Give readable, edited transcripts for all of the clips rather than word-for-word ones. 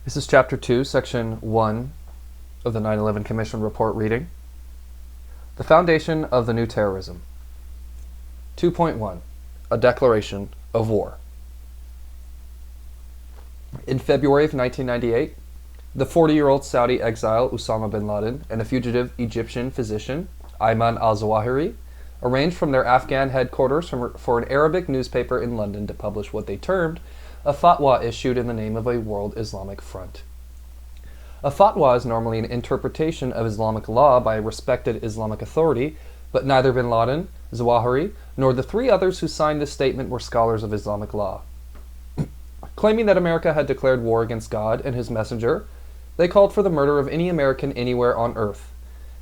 This is Chapter 2, Section 1 of the 9/11 Commission Report reading. The Foundation of the New Terrorism. 2.1. A Declaration of War. In February of 1998, the 40-year-old Saudi exile Osama bin Laden and a fugitive Egyptian physician, Ayman al-Zawahiri, arranged from their Afghan headquarters for an Arabic newspaper in London to publish what they termed a fatwa issued in the name of a World Islamic Front. A fatwa is normally an interpretation of Islamic law by a respected Islamic authority, but neither bin Laden, Zawahiri, nor the three others who signed this statement were scholars of Islamic law. Claiming that America had declared war against God and his messenger, they called for the murder of any American anywhere on earth,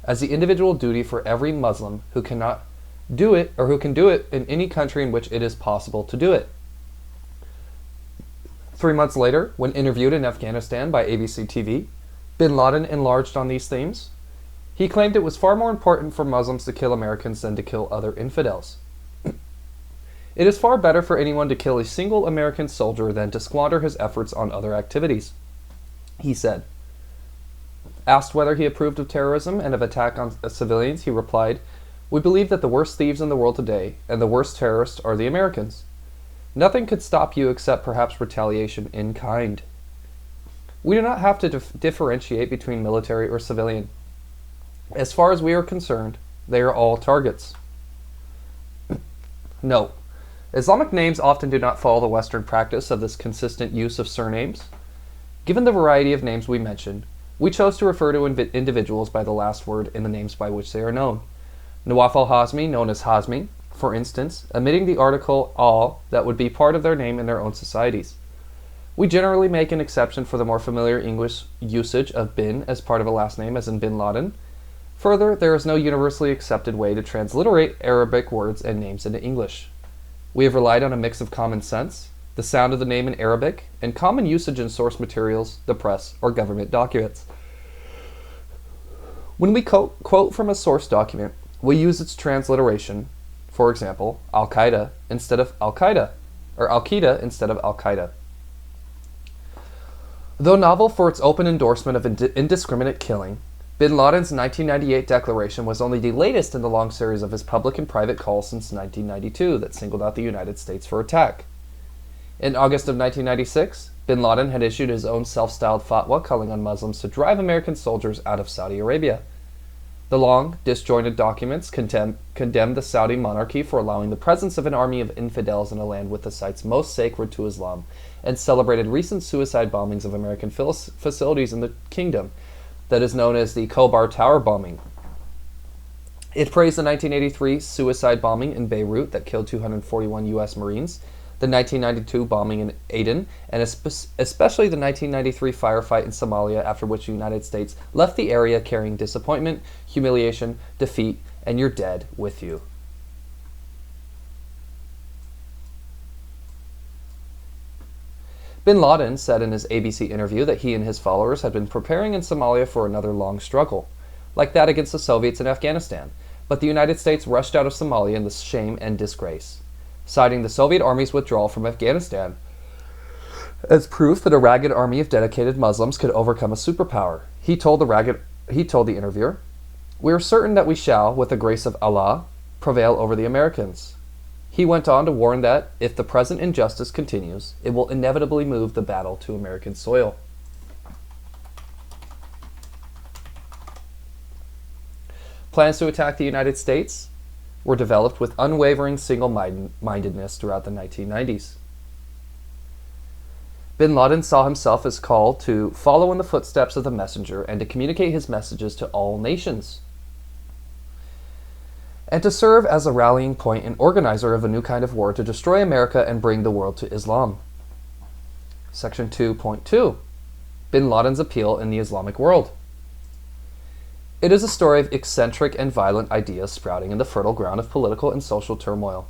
as the individual duty for every Muslim who cannot do it or who can do it in any country in which it is possible to do it. 3 months later, when interviewed in Afghanistan by ABC TV, bin Laden enlarged on these themes. He claimed it was far more important for Muslims to kill Americans than to kill other infidels. It is far better for anyone to kill a single American soldier than to squander his efforts on other activities, he said. Asked whether he approved of terrorism and of attack on civilians, he replied, "We believe that the worst thieves in the world today and the worst terrorists are the Americans. Nothing could stop you except perhaps retaliation in kind. We do not have to differentiate between military or civilian. As far as we are concerned, they are all targets." Note: Islamic names often do not follow the Western practice of this consistent use of surnames. Given the variety of names we mentioned, we chose to refer to individuals by the last word in the names by which they are known. Nawaf al-Hazmi, known as Hazmi, for instance, omitting the article al that would be part of their name in their own societies. We generally make an exception for the more familiar English usage of bin as part of a last name, as in bin Laden. Further, there is no universally accepted way to transliterate Arabic words and names into English. We have relied on a mix of common sense, the sound of the name in Arabic, and common usage in source materials, the press, or government documents. When we quote from a source document, we use its transliteration, for example, Al-Qaeda instead of Al-Qaeda, or Al-Qaeda instead of Al-Qaeda. Though novel for its open endorsement of indiscriminate killing, bin Laden's 1998 declaration was only the latest in the long series of his public and private calls since 1992 that singled out the United States for attack. In August of 1996, bin Laden had issued his own self-styled fatwa calling on Muslims to drive American soldiers out of Saudi Arabia. The long, disjointed documents condemned the Saudi monarchy for allowing the presence of an army of infidels in a land with the sites most sacred to Islam, and celebrated recent suicide bombings of American facilities in the kingdom, that is known as the Khobar Tower bombing. It praised the 1983 suicide bombing in Beirut that killed 241 U.S. Marines, the 1992 bombing in Aden, and especially the 1993 firefight in Somalia, after which the United States left the area carrying disappointment, humiliation, defeat, and you're dead with you. Bin Laden said in his ABC interview that he and his followers had been preparing in Somalia for another long struggle, like that against the Soviets in Afghanistan, but the United States rushed out of Somalia in the shame and disgrace, citing the Soviet Army's withdrawal from Afghanistan as proof that a ragged army of dedicated Muslims could overcome a superpower. He told the interviewer, "We are certain that we shall, with the grace of Allah, prevail over the Americans." He went on to warn that, if the present injustice continues, it will inevitably move the battle to American soil. Plans to attack the United States were developed with unwavering single-mindedness throughout the 1990s. Bin Laden saw himself as called to follow in the footsteps of the messenger and to communicate his messages to all nations, and to serve as a rallying point and organizer of a new kind of war to destroy America and bring the world to Islam. Section 2.2. Bin Laden's appeal in the Islamic world. It is a story of eccentric and violent ideas sprouting in the fertile ground of political and social turmoil.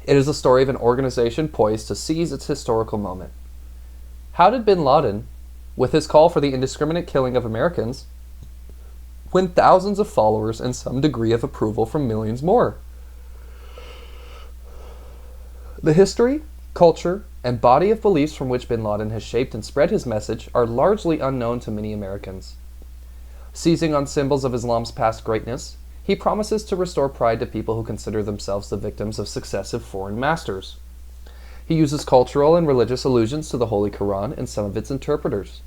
It is a story of an organization poised to seize its historical moment. How did bin Laden, with his call for the indiscriminate killing of Americans, win thousands of followers and some degree of approval from millions more? The history, culture, and body of beliefs from which bin Laden has shaped and spread his message are largely unknown to many Americans. Seizing on symbols of Islam's past greatness, he promises to restore pride to people who consider themselves the victims of successive foreign masters. He uses cultural and religious allusions to the Holy Quran and some of its interpreters.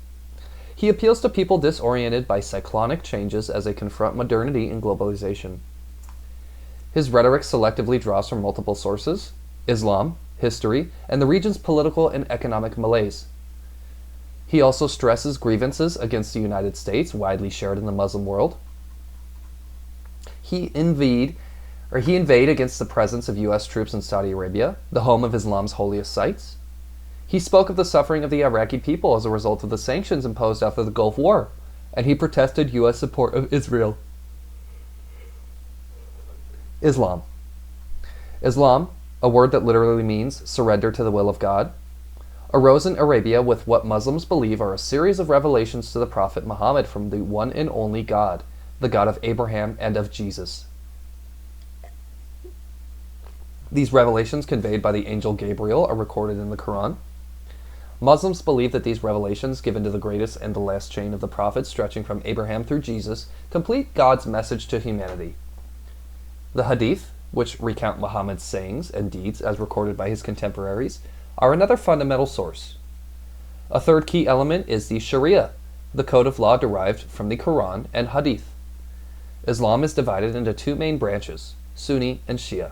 He appeals to people disoriented by cyclonic changes as they confront modernity and globalization. His rhetoric selectively draws from multiple sources: Islam, history, and the region's political and economic malaise. He also stresses grievances against the United States, widely shared in the Muslim world. He inveighed against the presence of U.S. troops in Saudi Arabia, the home of Islam's holiest sites. He spoke of the suffering of the Iraqi people as a result of the sanctions imposed after the Gulf War, and he protested U.S. support of Israel. Islam. Islam, a word that literally means surrender to the will of God, arose in Arabia with what Muslims believe are a series of revelations to the Prophet Muhammad from the one and only God, the God of Abraham and of Jesus. These revelations conveyed by the angel Gabriel are recorded in the Quran. Muslims believe that these revelations, given to the greatest and the last chain of the prophets stretching from Abraham through Jesus, complete God's message to humanity. The Hadith, which recount Muhammad's sayings and deeds as recorded by his contemporaries, are another fundamental source. A third key element is the Sharia, the code of law derived from the Quran and Hadith. Islam is divided into two main branches, Sunni and Shia.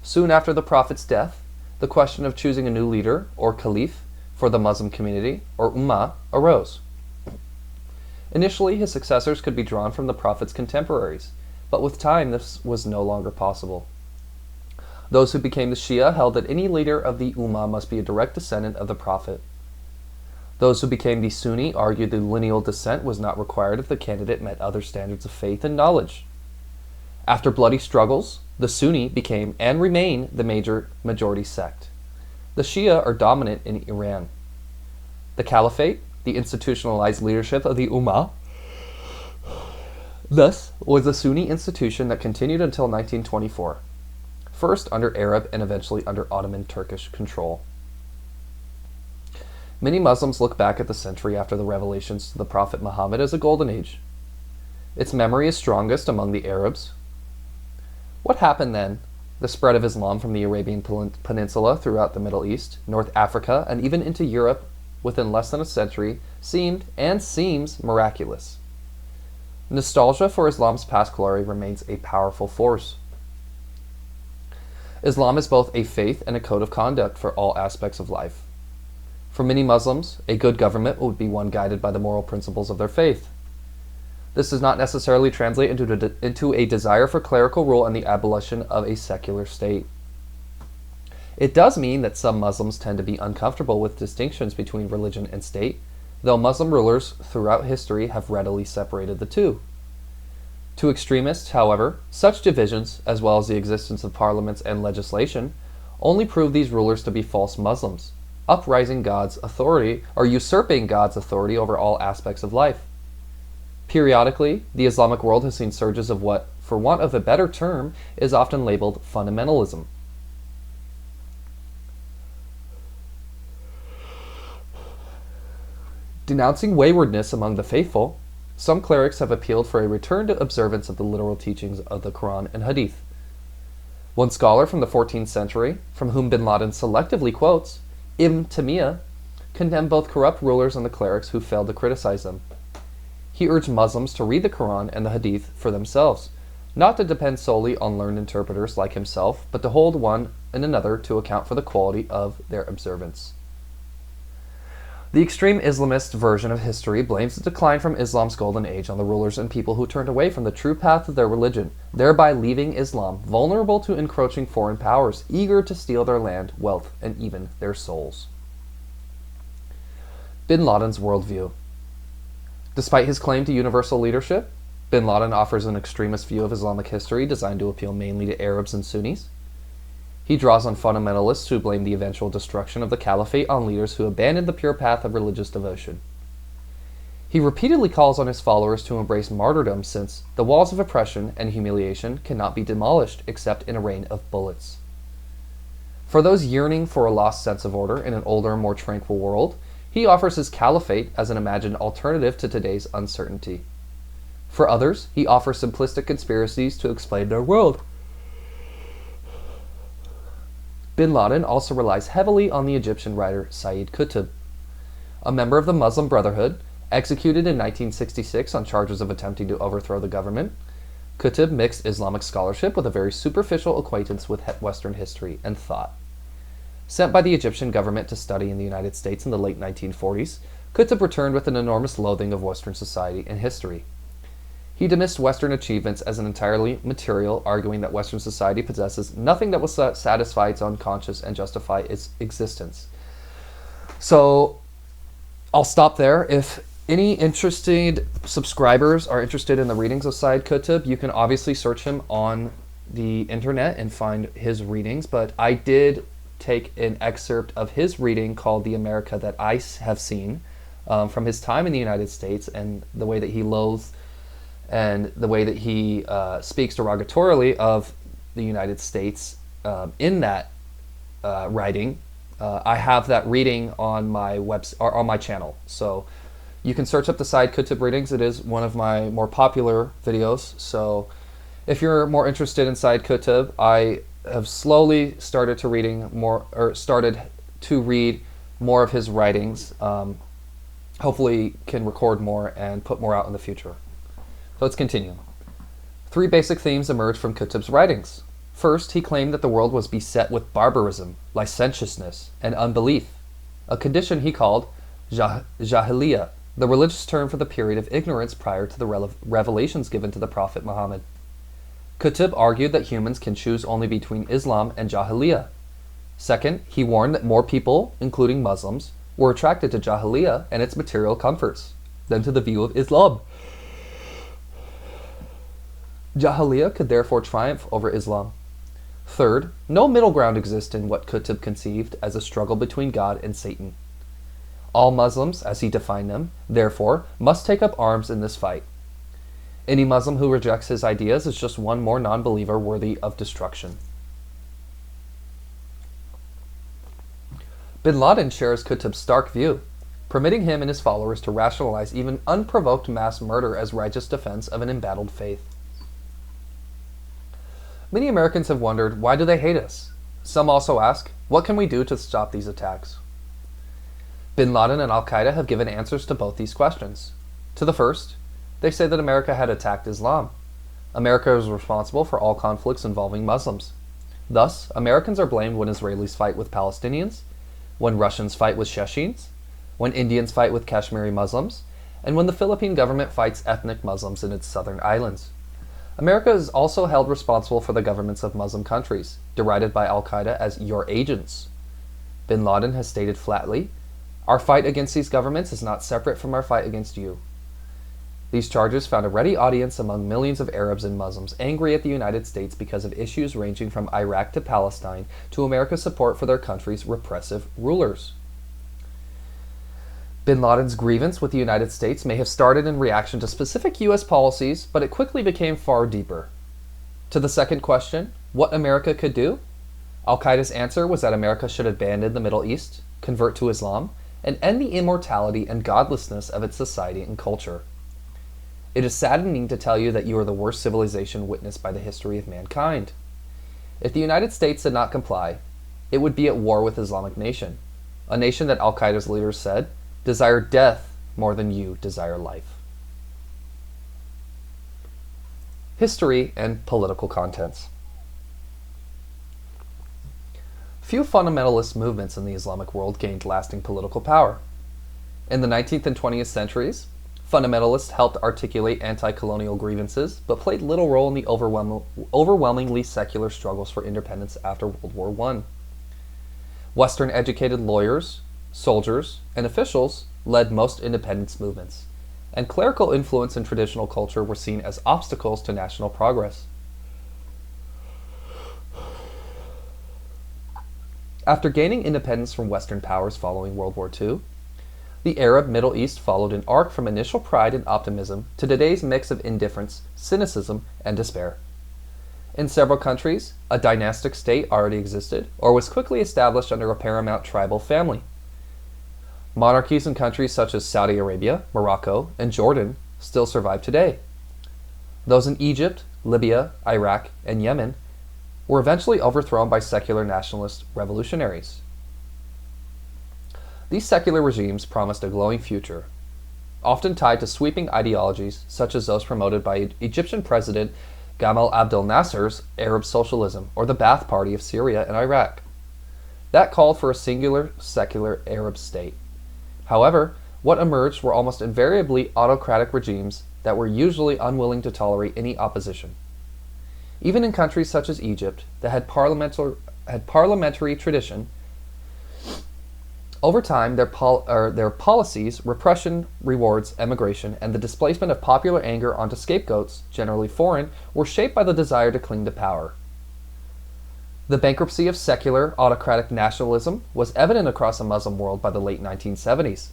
Soon after the Prophet's death, the question of choosing a new leader, or caliph, for the Muslim community, or Ummah, arose. Initially, his successors could be drawn from the Prophet's contemporaries, but with time this was no longer possible. Those who became the Shia held that any leader of the Ummah must be a direct descendant of the Prophet. Those who became the Sunni argued the lineal descent was not required if the candidate met other standards of faith and knowledge. After bloody struggles, the Sunni became and remain the majority sect. The Shia are dominant in Iran. The Caliphate, the institutionalized leadership of the Ummah, thus was a Sunni institution that continued until 1924, first under Arab and eventually under Ottoman Turkish control. Many Muslims look back at the century after the revelations to the Prophet Muhammad as a golden age. Its memory is strongest among the Arabs. What happened then? The spread of Islam from the Arabian Peninsula throughout the Middle East, North Africa, and even into Europe within less than a century seemed and seems miraculous. Nostalgia for Islam's past glory remains a powerful force. Islam is both a faith and a code of conduct for all aspects of life. For many Muslims, a good government would be one guided by the moral principles of their faith. This does not necessarily translate into a desire for clerical rule and the abolition of a secular state. It does mean that some Muslims tend to be uncomfortable with distinctions between religion and state, though Muslim rulers throughout history have readily separated the two. To extremists, however, such divisions, as well as the existence of parliaments and legislation, only prove these rulers to be false Muslims, usurping God's authority over all aspects of life. Periodically, the Islamic world has seen surges of what, for want of a better term, is often labeled fundamentalism. Denouncing waywardness among the faithful, some clerics have appealed for a return to observance of the literal teachings of the Quran and Hadith. One scholar from the 14th century, from whom bin Laden selectively quotes, Ibn Taymiyyah, condemned both corrupt rulers and the clerics who failed to criticize them. He urged Muslims to read the Quran and the Hadith for themselves, not to depend solely on learned interpreters like himself, but to hold one and another to account for the quality of their observance. The extreme Islamist version of history blames the decline from Islam's golden age on the rulers and people who turned away from the true path of their religion, thereby leaving Islam vulnerable to encroaching foreign powers, eager to steal their land, wealth, and even their souls. Bin Laden's worldview. Despite his claim to universal leadership, bin Laden offers an extremist view of Islamic history designed to appeal mainly to Arabs and Sunnis. He draws on fundamentalists who blame the eventual destruction of the caliphate on leaders who abandoned the pure path of religious devotion. He repeatedly calls on his followers to embrace martyrdom, since the walls of oppression and humiliation cannot be demolished except in a rain of bullets. For those yearning for a lost sense of order in an older, more tranquil world, he offers his caliphate as an imagined alternative to today's uncertainty. For others, he offers simplistic conspiracies to explain their world. Bin Laden also relies heavily on the Egyptian writer Sayyid Qutb. A member of the Muslim Brotherhood, executed in 1966 on charges of attempting to overthrow the government, Qutb mixed Islamic scholarship with a very superficial acquaintance with Western history and thought. Sent by the Egyptian government to study in the United States in the late 1940s, Qutb returned with an enormous loathing of Western society and history. He dismissed Western achievements as an entirely material, arguing that Western society possesses nothing that will satisfy its own conscience and justify its existence. So, I'll stop there. If any interested subscribers are interested in the readings of Sayyid Qutb, you can obviously search him on the internet and find his readings, but I did take an excerpt of his reading called The America That I Have Seen, from his time in the United States, and the way that he loathes and the way that he speaks derogatorily of the United States in that writing. I have that reading on my or on my channel, so you can search up the Sayyid Qutb readings. It is one of my more popular videos. So if you're more interested in Sayyid Qutb, I have slowly started to read more of his writings. Hopefully can record more and put more out in the future. So let's continue. 3 basic themes emerge from Qutb's writings. First, he claimed that the world was beset with barbarism, licentiousness, and unbelief, a condition he called jahiliyyah, the religious term for the period of ignorance prior to the revelations given to the Prophet Muhammad. Qutb argued that humans can choose only between Islam and jahiliyyah. Second, he warned that more people, including Muslims, were attracted to jahiliyyah and its material comforts than to the view of Islam. Jahiliyyah could therefore triumph over Islam. Third, no middle ground exists in what Qutb conceived as a struggle between God and Satan. All Muslims, as he defined them, therefore, must take up arms in this fight. Any Muslim who rejects his ideas is just one more non-believer worthy of destruction. Bin Laden shares Qutb's stark view, permitting him and his followers to rationalize even unprovoked mass murder as righteous defense of an embattled faith. Many Americans have wondered, why do they hate us? Some also ask, what can we do to stop these attacks? Bin Laden and Al-Qaeda have given answers to both these questions. To the first, they say that America had attacked Islam. America is responsible for all conflicts involving Muslims. Thus, Americans are blamed when Israelis fight with Palestinians, when Russians fight with Chechens, when Indians fight with Kashmiri Muslims, and when the Philippine government fights ethnic Muslims in its southern islands. America is also held responsible for the governments of Muslim countries, derided by Al-Qaeda as your agents. Bin Laden has stated flatly, our fight against these governments is not separate from our fight against you. These charges found a ready audience among millions of Arabs and Muslims angry at the United States because of issues ranging from Iraq to Palestine to America's support for their country's repressive rulers. Bin Laden's grievance with the United States may have started in reaction to specific U.S. policies, but it quickly became far deeper. To the second question, what America could do? Al-Qaeda's answer was that America should abandon the Middle East, convert to Islam, and end the immortality and godlessness of its society and culture. It is saddening to tell you that you are the worst civilization witnessed by the history of mankind. If the United States did not comply, it would be at war with Islamic nation, a nation that Al-Qaeda's leaders said, desire death more than you desire life. History and political contents. Few fundamentalist movements in the Islamic world gained lasting political power. In the 19th and 20th centuries, fundamentalists helped articulate anti-colonial grievances, but played little role in the overwhelmingly secular struggles for independence after World War I. Western-educated lawyers, soldiers, and officials led most independence movements, and clerical influence and traditional culture were seen as obstacles to national progress. After gaining independence from Western powers following World War II, the Arab Middle East followed an arc from initial pride and optimism to today's mix of indifference, cynicism, and despair. In several countries, a dynastic state already existed or was quickly established under a paramount tribal family. Monarchies in countries such as Saudi Arabia, Morocco, and Jordan still survive today. Those in Egypt, Libya, Iraq, and Yemen were eventually overthrown by secular nationalist revolutionaries. These secular regimes promised a glowing future, often tied to sweeping ideologies such as those promoted by Egyptian President Gamal Abdel Nasser's Arab socialism or the Ba'ath Party of Syria and Iraq. That called for a singular secular Arab state. However, what emerged were almost invariably autocratic regimes that were usually unwilling to tolerate any opposition. Even in countries such as Egypt that had parliamentary tradition, over time their policies, repression, rewards, emigration, and the displacement of popular anger onto scapegoats, generally foreign, were shaped by the desire to cling to power. The bankruptcy of secular, autocratic nationalism was evident across the Muslim world by the late 1970s.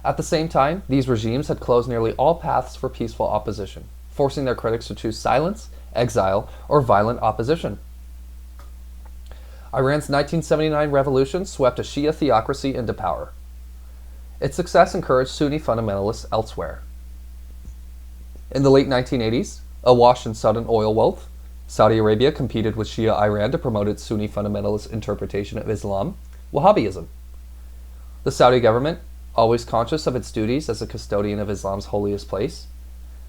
At the same time, these regimes had closed nearly all paths for peaceful opposition, forcing their critics to choose silence, exile, or violent opposition. Iran's 1979 revolution swept a Shia theocracy into power. Its success encouraged Sunni fundamentalists elsewhere. In the late 1980s, awash in sudden oil wealth, Saudi Arabia competed with Shia Iran to promote its Sunni fundamentalist interpretation of Islam, Wahhabism. The Saudi government, always conscious of its duties as a custodian of Islam's holiest place,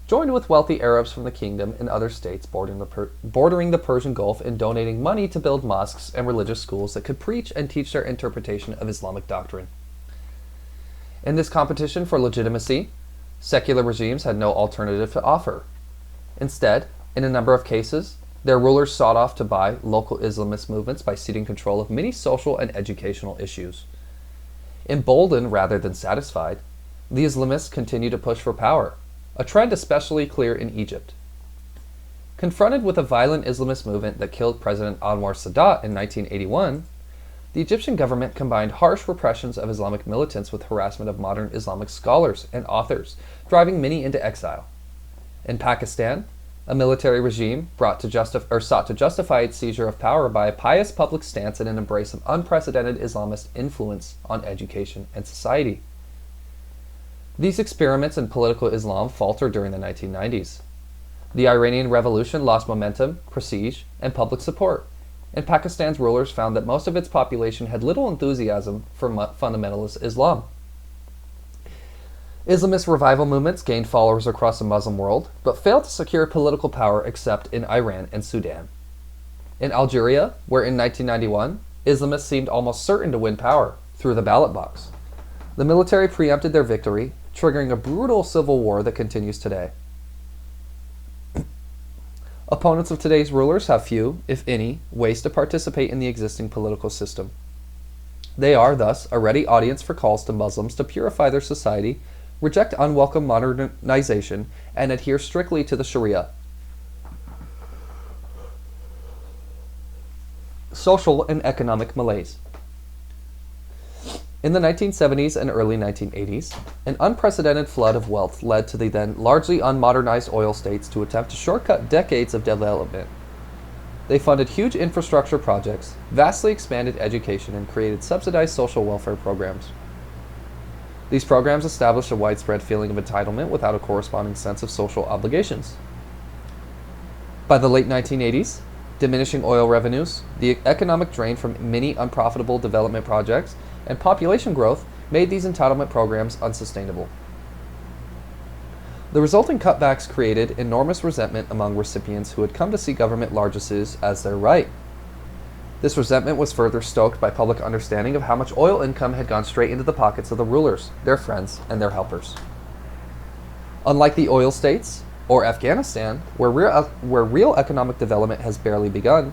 joined with wealthy Arabs from the kingdom and other states bordering the Persian Gulf in donating money to build mosques and religious schools that could preach and teach their interpretation of Islamic doctrine. In this competition for legitimacy, secular regimes had no alternative to offer. Instead, in a number of cases, their rulers sought off to buy local Islamist movements by ceding control of many social and educational issues. Emboldened rather than satisfied, the Islamists continued to push for power, a trend especially clear in Egypt. Confronted with a violent Islamist movement that killed President Anwar Sadat in 1981, the Egyptian government combined harsh repressions of Islamic militants with harassment of modern Islamic scholars and authors, driving many into exile. In Pakistan, a military regime sought to justify its seizure of power by a pious public stance and an embrace of unprecedented Islamist influence on education and society. These experiments in political Islam faltered during the 1990s. The Iranian Revolution lost momentum, prestige, and public support, and Pakistan's rulers found that most of its population had little enthusiasm for fundamentalist Islam. Islamist revival movements gained followers across the Muslim world, but failed to secure political power except in Iran and Sudan. In Algeria, where in 1991, Islamists seemed almost certain to win power through the ballot box, the military preempted their victory, triggering a brutal civil war that continues today. Opponents of today's rulers have few, if any, ways to participate in the existing political system. They are, thus, a ready audience for calls to Muslims to purify their society, reject unwelcome modernization, and adhere strictly to the Sharia. Social and economic malaise. In the 1970s and early 1980s, an unprecedented flood of wealth led to the then largely unmodernized oil states to attempt to shortcut decades of development. They funded huge infrastructure projects, vastly expanded education, and created subsidized social welfare programs. These programs established a widespread feeling of entitlement without a corresponding sense of social obligations. By the late 1980s, diminishing oil revenues, the economic drain from many unprofitable development projects, and population growth made these entitlement programs unsustainable. The resulting cutbacks created enormous resentment among recipients who had come to see government largesses as their right. This resentment was further stoked by public understanding of how much oil income had gone straight into the pockets of the rulers, their friends, and their helpers. Unlike the oil states, or Afghanistan, where real economic development has barely begun,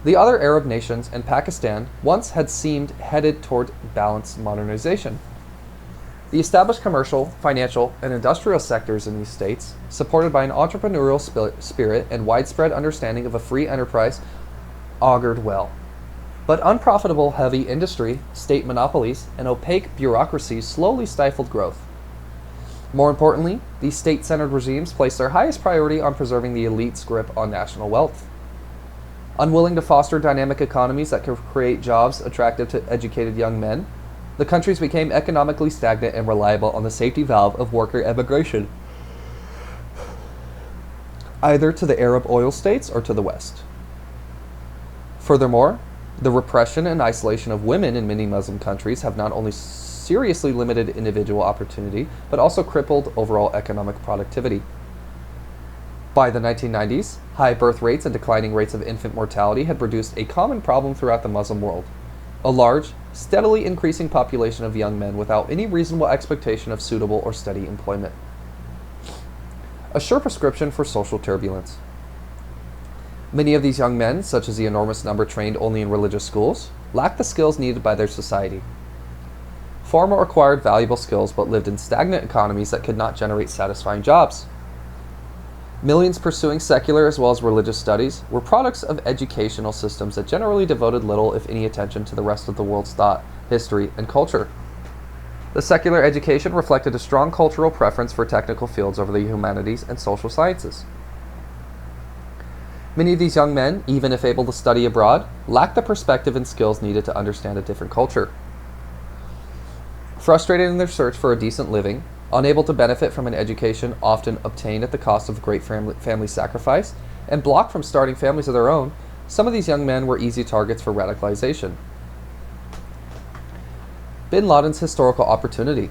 the other Arab nations and Pakistan once had seemed headed toward balanced modernization. The established commercial, financial, and industrial sectors in these states, supported by an entrepreneurial spirit and widespread understanding of a free enterprise, augured well. But unprofitable heavy industry, state monopolies, and opaque bureaucracies slowly stifled growth. More importantly, these state-centered regimes placed their highest priority on preserving the elite's grip on national wealth. Unwilling to foster dynamic economies that could create jobs attractive to educated young men, the countries became economically stagnant and reliable on the safety valve of worker emigration, either to the Arab oil states or to the West. Furthermore, the repression and isolation of women in many Muslim countries have not only seriously limited individual opportunity, but also crippled overall economic productivity. By the 1990s, high birth rates and declining rates of infant mortality had produced a common problem throughout the Muslim world: a large, steadily increasing population of young men without any reasonable expectation of suitable or steady employment. A sure prescription for social turbulence. Many of these young men, such as the enormous number trained only in religious schools, lacked the skills needed by their society. Former acquired valuable skills but lived in stagnant economies that could not generate satisfying jobs. Millions pursuing secular as well as religious studies were products of educational systems that generally devoted little, if any, attention to the rest of the world's thought, history, and culture. The secular education reflected a strong cultural preference for technical fields over the humanities and social sciences. Many of these young men, even if able to study abroad, lacked the perspective and skills needed to understand a different culture. Frustrated in their search for a decent living, unable to benefit from an education often obtained at the cost of great family sacrifice, and blocked from starting families of their own, some of these young men were easy targets for radicalization. Bin Laden's historical opportunity.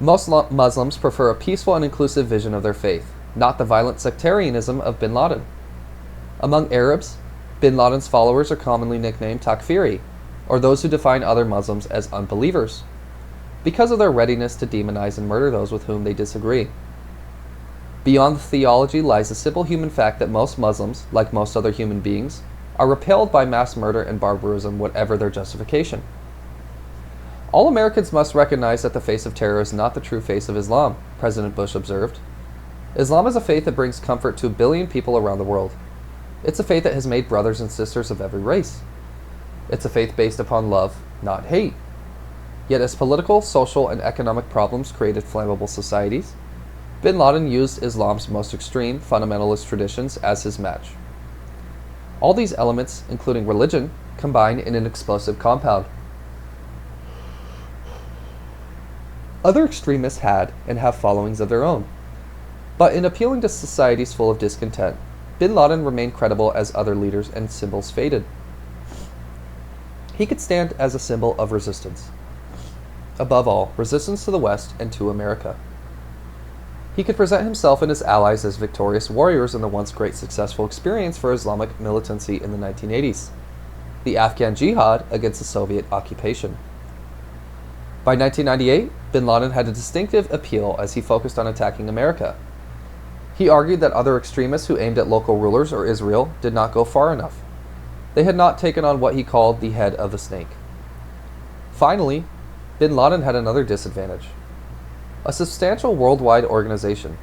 Most Muslims prefer a peaceful and inclusive vision of their faith, not the violent sectarianism of Bin Laden. Among Arabs, Bin Laden's followers are commonly nicknamed takfiri, or those who define other Muslims as unbelievers, because of their readiness to demonize and murder those with whom they disagree. Beyond the theology lies the simple human fact that most Muslims, like most other human beings, are repelled by mass murder and barbarism, whatever their justification. All Americans must recognize that the face of terror is not the true face of Islam, President Bush observed. Islam is a faith that brings comfort to 1 billion people around the world. It's a faith that has made brothers and sisters of every race. It's a faith based upon love, not hate. Yet as political, social, and economic problems created flammable societies, Bin Laden used Islam's most extreme fundamentalist traditions as his match. All these elements, including religion, combine in an explosive compound. Other extremists had and have followings of their own, but in appealing to societies full of discontent, Bin Laden remained credible as other leaders and symbols faded. He could stand as a symbol of resistance. Above all, resistance to the West and to America. He could present himself and his allies as victorious warriors in the once great successful experience for Islamic militancy in the 1980s, the Afghan Jihad against the Soviet occupation. By 1998, Bin Laden had a distinctive appeal as he focused on attacking America. He argued that other extremists who aimed at local rulers or Israel did not go far enough. They had not taken on what he called the head of the snake. Finally, Bin Laden had another disadvantage: a substantial worldwide organization.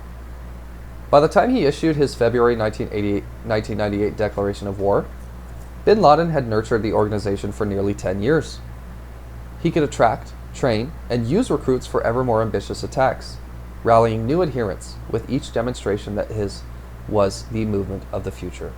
By the time he issued his February 1998 declaration of war, Bin Laden had nurtured the organization for nearly 10 years. He could attract, train, and use recruits for ever more ambitious attacks, rallying new adherents with each demonstration that his was the movement of the future.